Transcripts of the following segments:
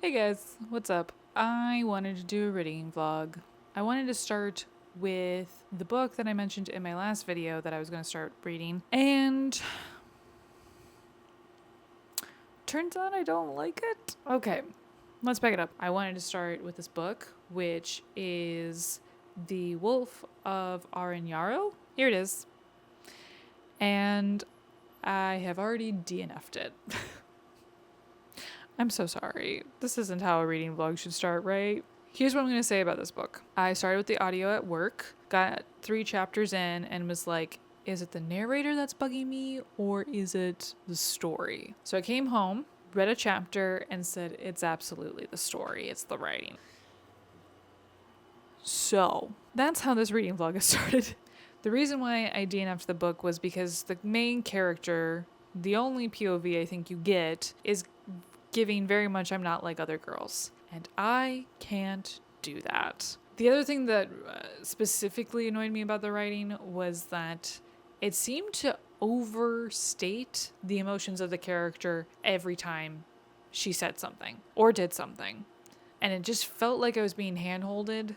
Hey guys, what's up? I wanted to do a reading vlog. I wanted to start with the book that I mentioned in my last video that I was going to start reading, and turns out I don't like it. Okay, let's back it up. I wanted to start with this book, which is The Wolf of Oren-Yaro. Here it is. And I have already DNF'd it. I'm so sorry. This isn't how a reading vlog should start, right? Here's what I'm going to say about this book. I started with the audio at work, got 3 chapters in, and was like, is it the narrator that's bugging me, or is it the story? So I came home, read a chapter, and said, it's absolutely the story. It's the writing. So that's how this reading vlog has started. The reason why I DNF'd the book was because the main character, the only POV I think you get, is giving very much I'm not like other girls. And I can't do that. The other thing that specifically annoyed me about the writing was that it seemed to overstate the emotions of the character every time she said something or did something. And it just felt like I was being handholded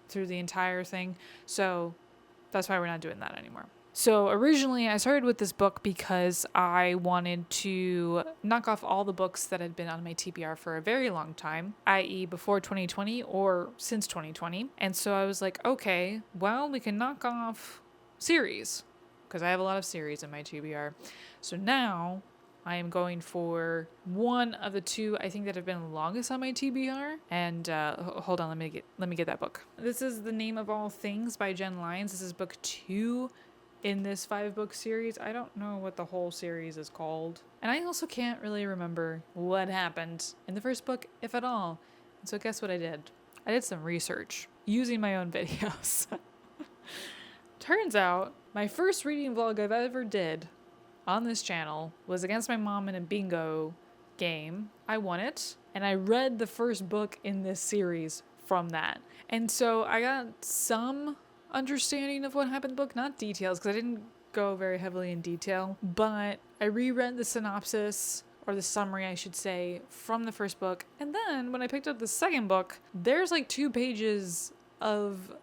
through the entire thing. So that's why we're not doing that anymore. So originally I started with this book because I wanted to knock off all the books that had been on my TBR for a very long time, i.e. before 2020 or since 2020. And so I was like, okay, well, we can knock off series because I have a lot of series in my TBR. So now I am going for one of the 2 I think that have been longest on my TBR. And hold on, let me get that book. This is The Name of All Things by Jenn Lyons. This is book 2 in this 5-book series. I don't know what the whole series is called. And I also can't really remember what happened in the first book, if at all. And so guess what I did? I did some research using my own videos. Turns out my first reading vlog I've ever did on this channel was against my mom in a bingo game. I won it, and I read the first book in this series from that. And so I got some understanding of what happened in the book, not details, because I didn't go very heavily in detail, but I reread the synopsis, or the summary I should say, from the first book. And then when I picked up the second book, there's like 2 pages of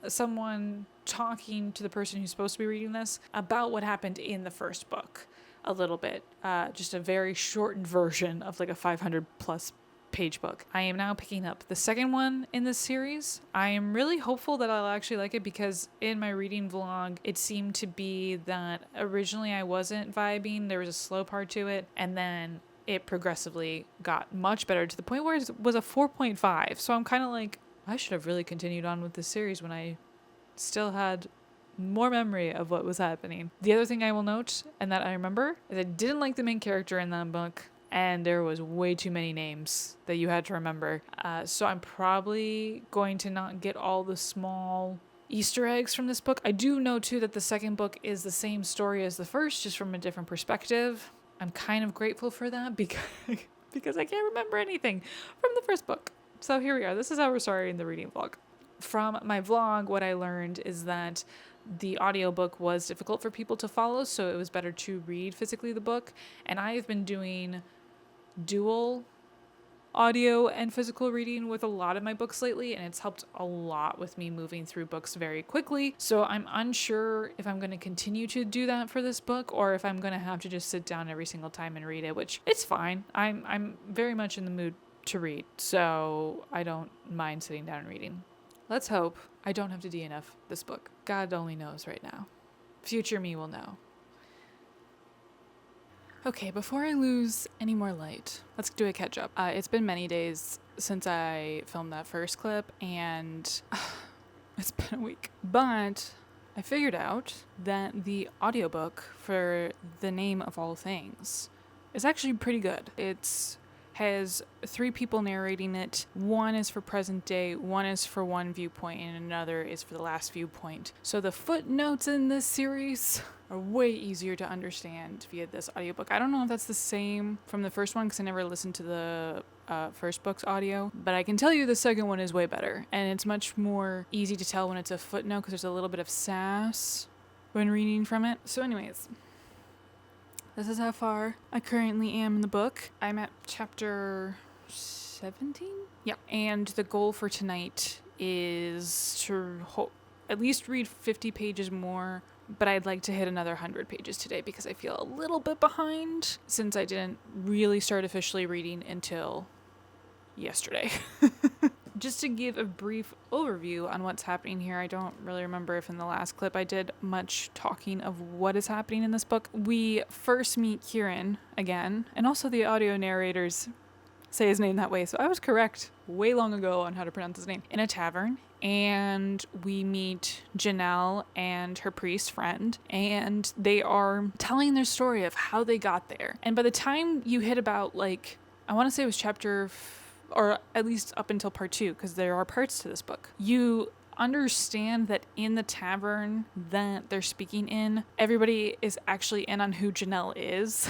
someone talking to the person who's supposed to be reading this about what happened in the first book a little bit. Just a very shortened version of like a 500 plus page book. I am now picking up the second one in this series. I am really hopeful that I'll actually like it because in my reading vlog, it seemed to be that originally I wasn't vibing. There was a slow part to it, and then it progressively got much better to the point where it was a 4.5. So I'm kind of like, I should have really continued on with this series when I still had more memory of what was happening. The other thing I will note, and that I remember, is I didn't like the main character in that book, and there was way too many names that you had to remember. So I'm probably going to not get all the small Easter eggs from this book. I do know, too, that the second book is the same story as the first, just from a different perspective. I'm kind of grateful for that because I can't remember anything from the first book. So here we are. This is how we're starting the reading vlog. From my vlog, what I learned is that the audiobook was difficult for people to follow, so it was better to read physically the book. And I've been doing dual audio and physical reading with a lot of my books lately, and it's helped a lot with me moving through books very quickly. So I'm unsure if I'm going to continue to do that for this book or if I'm going to have to just sit down every single time and read it, which it's fine. I'm very much in the mood to read, so I don't mind sitting down and reading. Let's hope I don't have to DNF this book. God only knows right now. Future me will know. Okay, before I lose any more light, let's do a catch up. It's been many days since I filmed that first clip, and it's been a week. But I figured out that the audiobook for The Name of All Things is actually pretty good. It's has 3 people narrating it. One is for present day, one is for one viewpoint, and another is for the last viewpoint. So the footnotes in this series are way easier to understand via this audiobook. I don't know if that's the same from the first one because I never listened to the first book's audio, but I can tell you the second one is way better, and it's much more easy to tell when it's a footnote because there's a little bit of sass when reading from it. So anyways, this is how far I currently am in the book. I'm at chapter 17? Yeah. And the goal for tonight is to at least read 50 pages more, but I'd like to hit another 100 pages today because I feel a little bit behind since I didn't really start officially reading until yesterday. Just to give a brief overview on what's happening here, I don't really remember if in the last clip I did much talking of what is happening in this book. We first meet Kieran again, and also the audio narrators say his name that way, so I was correct way long ago on how to pronounce his name, in a tavern. And we meet Janelle and her priest friend, and they are telling their story of how they got there. And by the time you hit about, like, I want to say it was chapter or at least up until part 2, because there are parts to this book, you understand that in the tavern that they're speaking in, everybody is actually in on who Janelle is.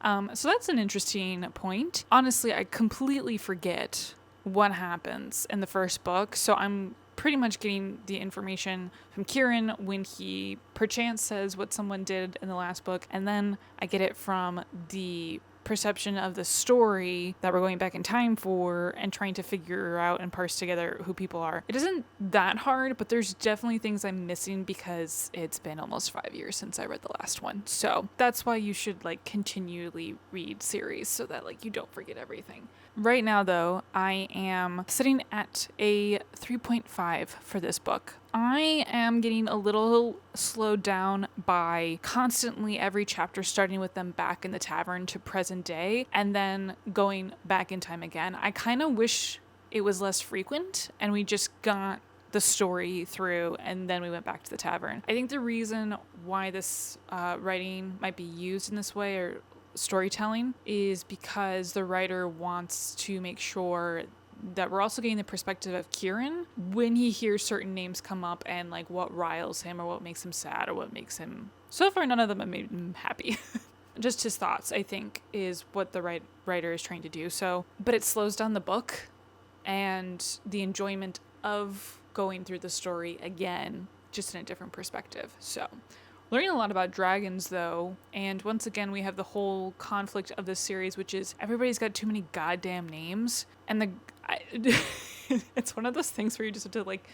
So that's an interesting point. Honestly, I completely forget what happens in the first book, so I'm pretty much getting the information from Kieran when he perchance says what someone did in the last book, and then I get it from the perception of the story that we're going back in time for and trying to figure out and parse together who people are. It isn't that hard, but there's definitely things I'm missing because it's been almost 5 years since I read the last one. So that's why you should like continually read series so that like you don't forget everything. Right now though, I am sitting at a 3.5 for this book. I am getting a little slowed down by constantly every chapter starting with them back in the tavern to present day and then going back in time again. I kind of wish it was less frequent and we just got the story through and then we went back to the tavern. I think the reason why this writing might be used in this way or storytelling is because the writer wants to make sure that we're also getting the perspective of Kieran when he hears certain names come up and like what riles him or what makes him sad or what makes him... So far, none of them have made him happy. Just his thoughts, I think, is what the writer is trying to do. So, but it slows down the book and the enjoyment of going through the story again, just in a different perspective. So, learning a lot about dragons, though, and once again, we have the whole conflict of this series, which is everybody's got too many goddamn names, and it's one of those things where you just have to like,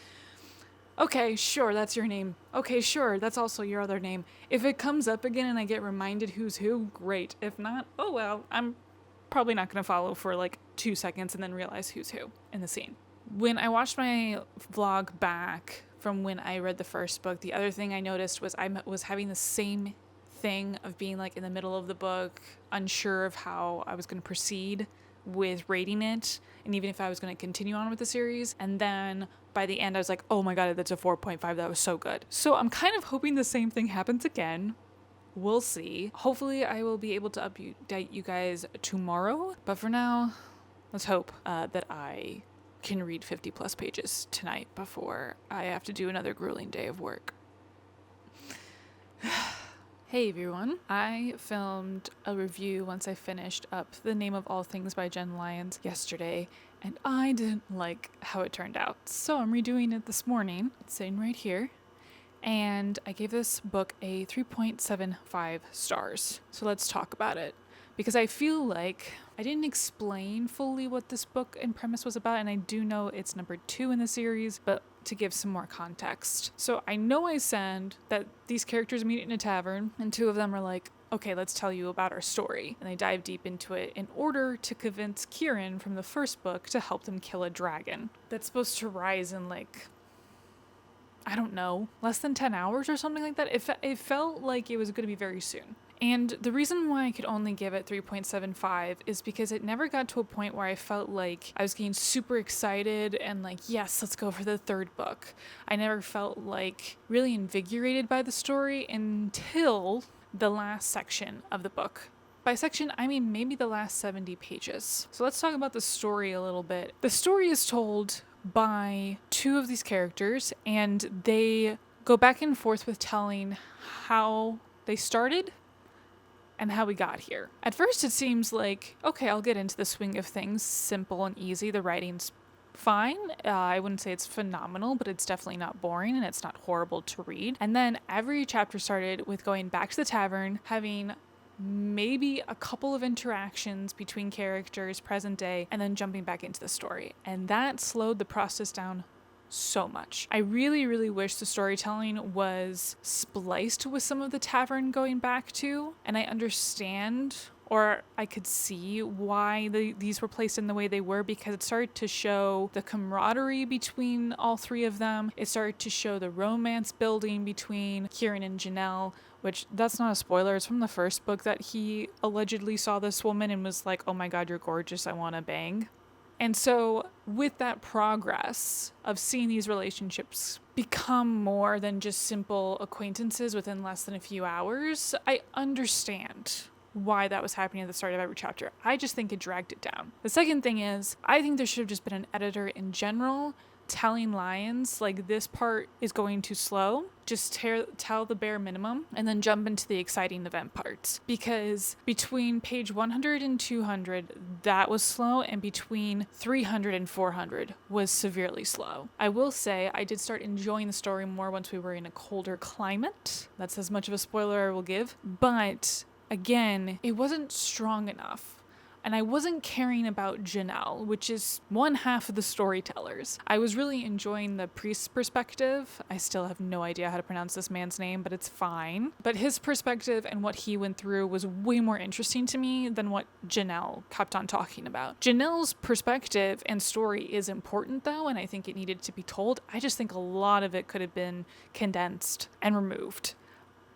okay, sure, that's your name. Okay, sure, that's also your other name. If it comes up again and I get reminded who's who, great. If not, oh well, I'm probably not going to follow for like 2 seconds and then realize who's who in the scene. When I watched my vlog back from when I read the first book, the other thing I noticed was I was having the same thing of being like in the middle of the book, unsure of how I was going to proceed with rating it, and even if I was going to continue on with the series. And then by the end, I was like, oh my god, that's a 4.5. That was so good. So I'm kind of hoping the same thing happens again. We'll see. Hopefully I will be able to update you guys tomorrow. But for now, let's hope that I can read 50 plus pages tonight before I have to do another grueling day of work. Hey everyone, I filmed a review once I finished up The Name of All Things by Jenn Lyons yesterday, and I didn't like how it turned out. So I'm redoing it this morning. It's sitting right here. And I gave this book a 3.75 stars. So let's talk about it. Because I feel like I didn't explain fully what this book and premise was about, and I do know it's number 2 in the series, but to give some more context. So I know I said that these characters meet in a tavern, and 2 of them are like, okay, let's tell you about our story. And they dive deep into it in order to convince Kieran from the first book to help them kill a dragon that's supposed to rise in like, I don't know, less than 10 hours or something like that. It felt like it was going to be very soon. And the reason why I could only give it 3.75 is because it never got to a point where I felt like I was getting super excited and like, yes, let's go for the 3rd book. I never felt like really invigorated by the story until the last section of the book. By section, I mean maybe the last 70 pages. So let's talk about the story a little bit. The story is told by 2 of these characters, and they go back and forth with telling how they started and how we got here. At first it seems like, okay, I'll get into the swing of things, simple and easy. The writing's fine. I wouldn't say it's phenomenal, but it's definitely not boring and it's not horrible to read. And then every chapter started with going back to the tavern, having maybe a couple of interactions between characters present day and then jumping back into the story. And that slowed the process down so much. I really, really wish the storytelling was spliced with some of the tavern going back to, and I understand, or I could see why these were placed in the way they were, because it started to show the camaraderie between all three of them. It started to show the romance building between Kieran and Janelle, which that's not a spoiler. It's from the first book that he allegedly saw this woman and was like, oh my God, you're gorgeous. I want to bang. And so with that progress of seeing these relationships become more than just simple acquaintances within less than a few hours, I understand why that was happening at the start of every chapter. I just think it dragged it down. The second thing is, I think there should have just been an editor in general telling Lyons, like, this part is going too slow. Just tell the bare minimum and then jump into the exciting event parts. Because between page 100 and 200, that was slow, and between 300 and 400 was severely slow. I will say I did start enjoying the story more once we were in a colder climate. That's as much of a spoiler I will give. But again, it wasn't strong enough. And I wasn't caring about Janelle, which is one half of the storytellers. I was really enjoying the priest's perspective. I still have no idea how to pronounce this man's name, but it's fine. But his perspective and what he went through was way more interesting to me than what Janelle kept on talking about. Janelle's perspective and story is important though, and I think it needed to be told. I just think a lot of it could have been condensed and removed.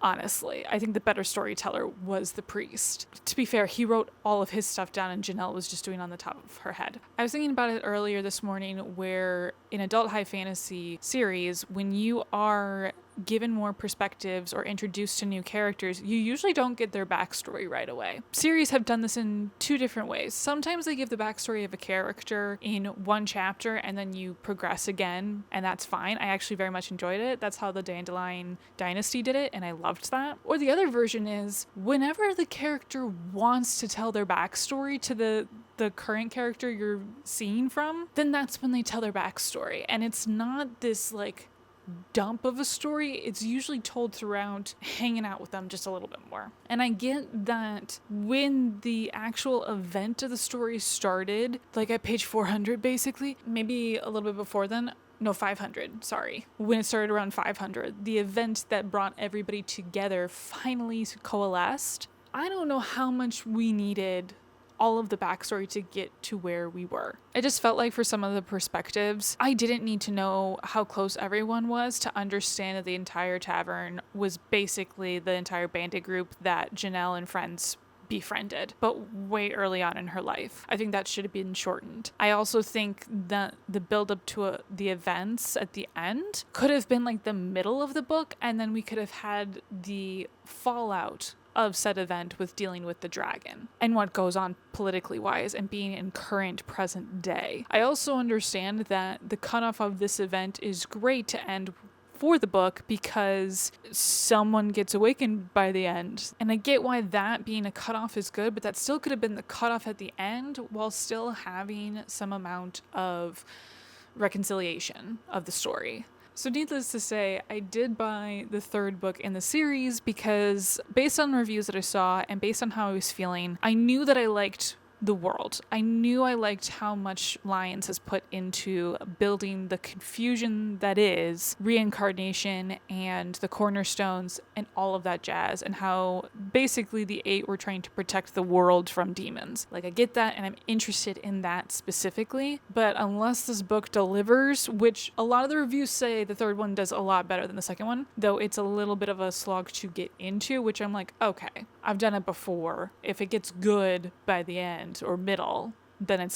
Honestly, I think the better storyteller was the priest. To be fair, he wrote all of his stuff down and Janelle was just doing on the top of her head. I was thinking about it earlier this morning where in adult high fantasy series, when you are given more perspectives or introduced to new characters, you usually don't get their backstory right away. Series have done this in two different ways. Sometimes they give the backstory of a character in one chapter and then you progress again, and that's fine. I actually very much enjoyed it. That's how the Dandelion Dynasty did it, and I loved that. Or the other version is whenever the character wants to tell their backstory to the current character you're seeing from, then that's when they tell their backstory. And it's not this like dump of a story. It's usually told throughout hanging out with them just a little bit more. And I get that when the actual event of the story started, like at page 400 basically, maybe a little bit before then, no, 500, sorry. When it started around 500, the event that brought everybody together finally coalesced. I don't know how much we needed all of the backstory to get to where we were. I just felt like for some of the perspectives, I didn't need to know how close everyone was to understand that the entire tavern was basically the entire bandit group that Janelle and friends befriended, but way early on in her life. I think that should have been shortened. I also think that the build up to the events at the end could have been like the middle of the book, and then we could have had the fallout of said event with dealing with the dragon and what goes on politically wise and being in current present day. I also understand that the cutoff of this event is great to end for the book because someone gets awakened by the end. And I get why that being a cutoff is good, but that still could have been the cutoff at the end while still having some amount of reconciliation of the story. So needless to say, I did buy the third book in the series because based on reviews that I saw and based on how I was feeling, I knew that I liked the world. I knew I liked how much Lyons has put into building the confusion that is reincarnation and the cornerstones and all of that jazz, and how basically the 8 were trying to protect the world from demons. Like, I get that and I'm interested in that specifically, but unless this book delivers, which a lot of the reviews say the third one does a lot better than the second one, though it's a little bit of a slog to get into, which I'm like, okay, I've done it before. If it gets good by the end or middle, then I'm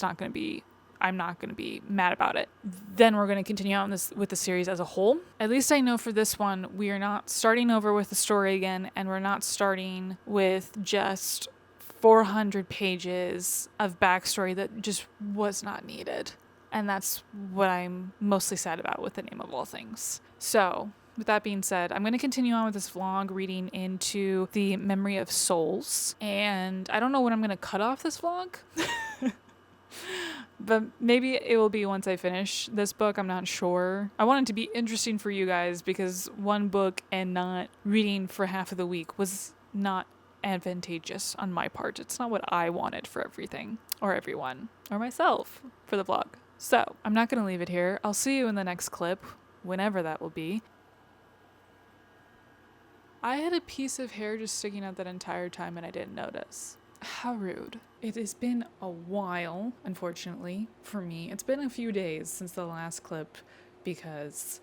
not going to be mad about it. Then we're going to continue on with the series as a whole. At least I know for this one, we are not starting over with the story again, and we're not starting with just 400 pages of backstory that just was not needed. And that's what I'm mostly sad about with The Name of All Things. So, with that being said, I'm going to continue on with this vlog reading into The Memory of Souls. And I don't know when I'm going to cut off this vlog. But maybe it will be once I finish this book. I'm not sure. I want it to be interesting for you guys because one book and not reading for half of the week was not advantageous on my part. It's not what I wanted for everything or everyone or myself for the vlog. So I'm not going to leave it here. I'll see you in the next clip, whenever that will be. I had a piece of hair just sticking out that entire time and I didn't notice. How rude. It has been a while, unfortunately, for me. It's been a few days since the last clip because,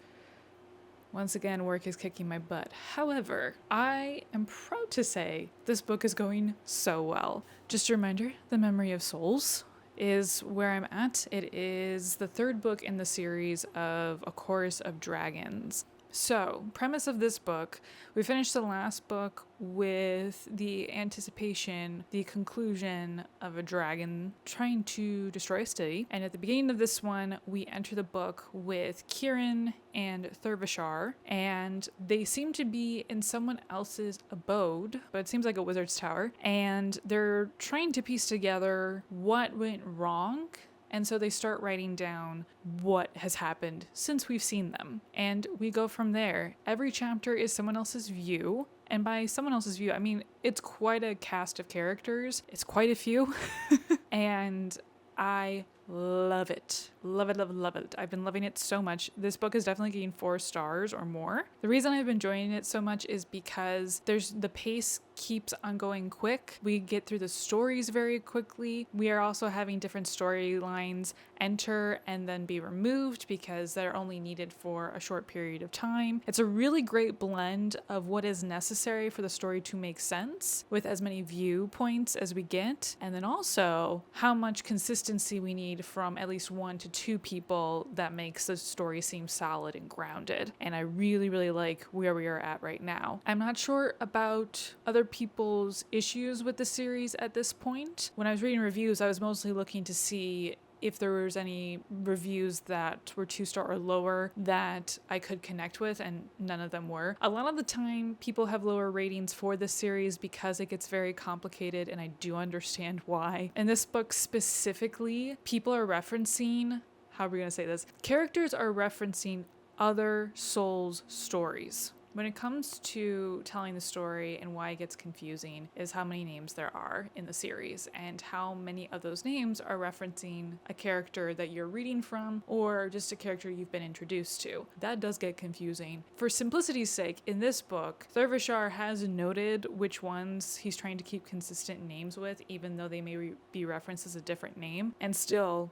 once again, work is kicking my butt. However, I am proud to say this book is going so well. Just a reminder, The Memory of Souls is where I'm at. It is the third book in the series of A Chorus of Dragons. So, premise of this book, we finished the last book with the anticipation, the conclusion of a dragon trying to destroy a city. And at the beginning of this one, we enter the book with Kieran and Thurvashar, and they seem to be in someone else's abode, but it seems like a wizard's tower, and they're trying to piece together what went wrong. And so they start writing down what has happened since we've seen them. And we go from there. Every chapter is someone else's view. And by someone else's view, I mean, it's quite a cast of characters. It's quite a few. And I love it. Love it, love it, love it. I've been loving it so much. This book is definitely getting 4 stars or more. The reason I've been enjoying it so much is because the pace keeps on going quick. We get through the stories very quickly. We are also having different storylines enter and then be removed because they're only needed for a short period of time. It's a really great blend of what is necessary for the story to make sense with as many viewpoints as we get, and then also how much consistency we need from at least 1 to 2 people that makes the story seem solid and grounded. And I really, really like where we are at right now. I'm not sure about other people's issues with the series at this point. When I was reading reviews, I was mostly looking to see if there was any reviews that were 2-star or lower that I could connect with, and none of them were. A lot of the time, people have lower ratings for this series because it gets very complicated, and I do understand why. In this book specifically, people are referencing, how are we going to say this? Characters are referencing other souls' stories. When it comes to telling the story and why it gets confusing is how many names there are in the series and how many of those names are referencing a character that you're reading from or just a character you've been introduced to. That does get confusing. For simplicity's sake, in this book, Thurvashar has noted which ones he's trying to keep consistent names with, even though they may be referenced as a different name, and still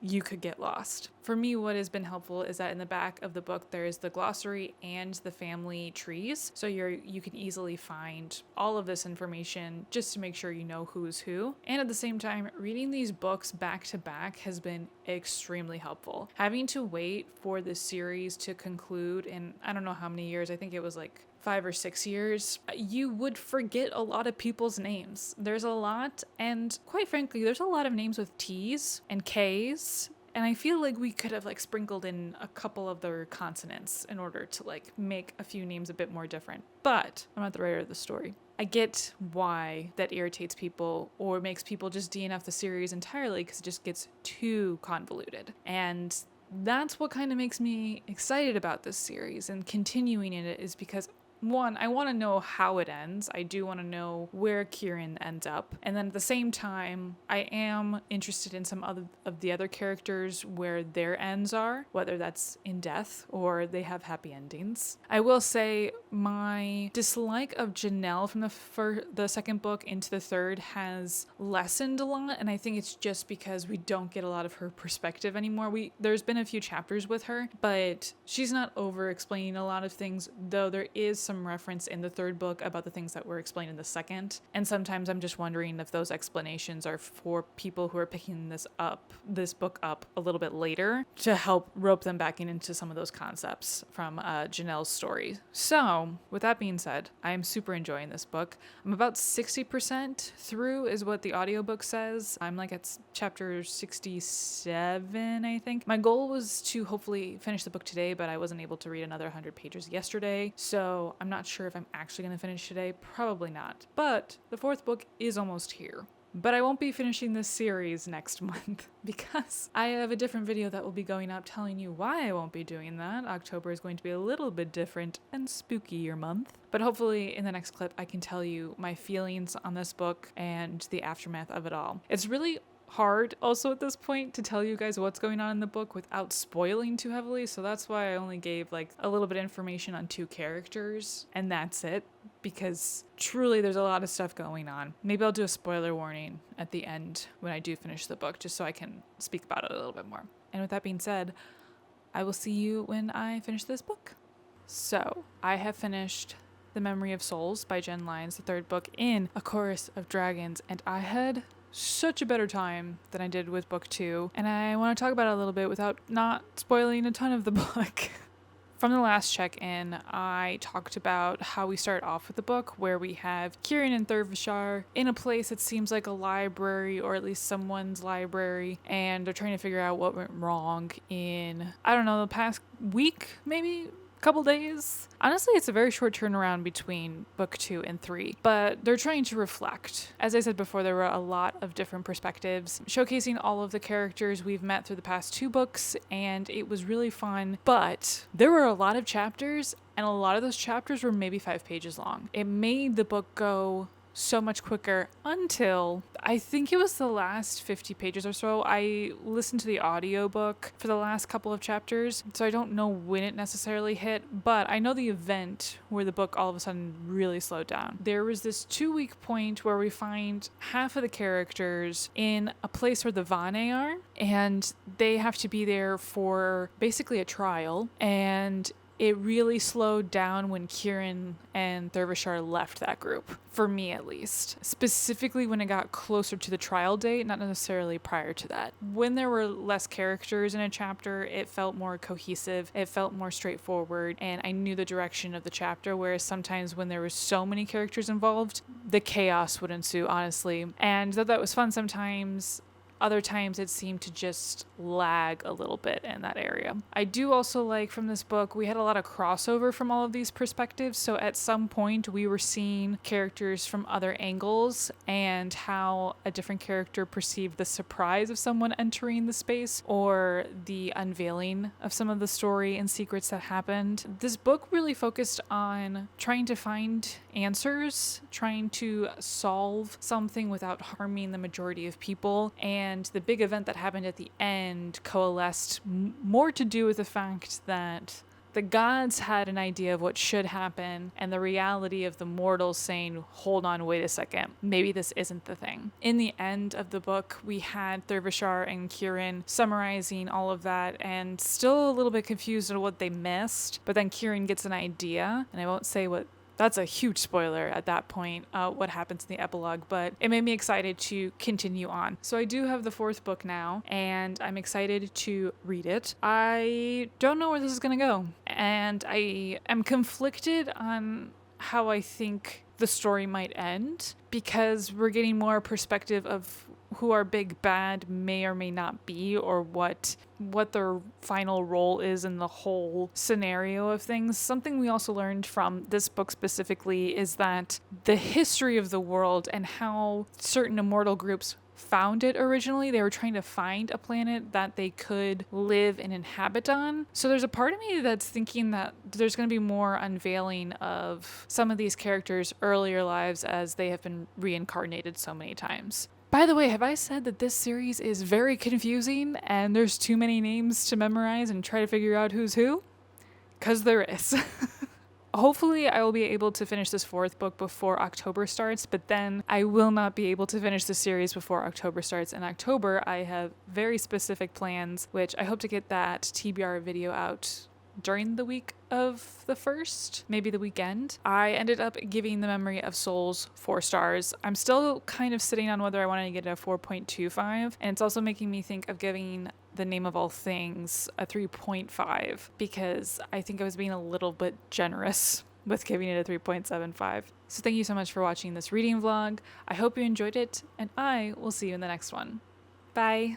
you could get lost. For me, what has been helpful is that in the back of the book, there is the glossary and the family trees. So you can easily find all of this information just to make sure you know who's who. And at the same time, reading these books back to back has been extremely helpful. Having to wait for this series to conclude in, I don't know how many years, I think it was like 5 or 6 years, you would forget a lot of people's names. There's a lot, and quite frankly, there's a lot of names with T's and K's, and I feel like we could have like sprinkled in a couple of their consonants in order to like make a few names a bit more different. But I'm not the writer of the story. I get why that irritates people or makes people just DNF the series entirely because it just gets too convoluted. And that's what kind of makes me excited about this series and continuing in it is because 1, I want to know how it ends. I do want to know where Kieran ends up. And then at the same time, I am interested in some of the other characters where their ends are, whether that's in death or they have happy endings. I will say my dislike of Janelle from the second book into the third has lessened a lot, and I think it's just because we don't get a lot of her perspective anymore. There's been a few chapters with her, but she's not over explaining a lot of things, though there is some reference in the third book about the things that were explained in the second. And sometimes I'm just wondering if those explanations are for people who are picking this book up a little bit later to help rope them back into some of those concepts from Janelle's story. So with that being said, I am super enjoying this book. I'm about 60% through is what the audiobook says. I'm like at chapter 67, I think. My goal was to hopefully finish the book today, but I wasn't able to read another 100 pages yesterday. So I'm not sure if I'm actually going to finish today. Probably not. But the fourth book is almost here. But I won't be finishing this series next month because I have a different video that will be going up telling you why I won't be doing that. October is going to be a little bit different and spookier month. But hopefully in the next clip I can tell you my feelings on this book and the aftermath of it all. It's really hard also at this point to tell you guys what's going on in the book without spoiling too heavily, so that's why I only gave like a little bit of information on 2 characters and that's it, because truly there's a lot of stuff going on. Maybe I'll do a spoiler warning at the end when I do finish the book just so I can speak about it a little bit more. And with that being said, I will see you when I finish this book. So I have finished The Memory of Souls by Jenn Lyons, the 3rd book in A Chorus of Dragons, and I had such a better time than I did with book 2, and I want to talk about it a little bit without not spoiling a ton of the book. From the last check-in, I talked about how we start off with the book where we have Kieran and Thurvashar in a place that seems like a library, or at least someone's library, and they're trying to figure out what went wrong in, I don't know, the past week, maybe? Couple days. Honestly, it's a very short turnaround between book 2 and 3, but they're trying to reflect. As I said before, there were a lot of different perspectives, showcasing all of the characters we've met through the past 2 books, and it was really fun, but there were a lot of chapters, and a lot of those chapters were maybe 5 pages long. It made the book go so much quicker until I think it was the last 50 pages or so. I listened to the audiobook for the last couple of chapters, so I don't know when it necessarily hit, but I know the event where the book all of a sudden really slowed down. There was this 2-week point where we find half of the characters in a place where the Vane are, and they have to be there for basically a trial, and it really slowed down when Kieran and Thurvashar left that group, for me at least. Specifically when it got closer to the trial date, not necessarily prior to that. When there were less characters in a chapter, it felt more cohesive, it felt more straightforward, and I knew the direction of the chapter, whereas sometimes when there were so many characters involved, the chaos would ensue, honestly. And though that was fun sometimes, other times it seemed to just lag a little bit in that area. I do also like from this book, we had a lot of crossover from all of these perspectives. So at some point we were seeing characters from other angles and how a different character perceived the surprise of someone entering the space or the unveiling of some of the story and secrets that happened. This book really focused on trying to find answers, trying to solve something without harming the majority of people, and the big event that happened at the end coalesced more to do with the fact that the gods had an idea of what should happen, and the reality of the mortals saying, hold on, wait a second, maybe this isn't the thing. In the end of the book, we had Thurvashar and Kieran summarizing all of that and still a little bit confused on what they missed, but then Kieran gets an idea, and I won't say what. That's a huge spoiler at that point, what happens in the epilogue, but it made me excited to continue on. So I do have the 4th book now, and I'm excited to read it. I don't know where this is going to go, and I am conflicted on how I think the story might end, because we're getting more perspective of who our big bad may or may not be, or what their final role is in the whole scenario of things. Something we also learned from this book specifically is that the history of the world and how certain immortal groups found it originally. They were trying to find a planet that they could live and inhabit on. So there's a part of me that's thinking that there's going to be more unveiling of some of these characters' earlier lives as they have been reincarnated so many times. By the way, have I said that this series is very confusing and there's too many names to memorize and try to figure out who's who? 'Cause there is. Hopefully I will be able to finish this 4th book before October starts, but then I will not be able to finish the series before October starts. In October, I have very specific plans, which I hope to get that TBR video out during the week of the 1st, maybe the weekend. I ended up giving The Memory of Souls 4 stars. I'm still kind of sitting on whether I want to get a 4.25, and it's also making me think of giving The Name of All Things a 3.5, because I think I was being a little bit generous with giving it a 3.75. So thank you so much for watching this reading vlog. I hope you enjoyed it, and I will see you in the next one. Bye!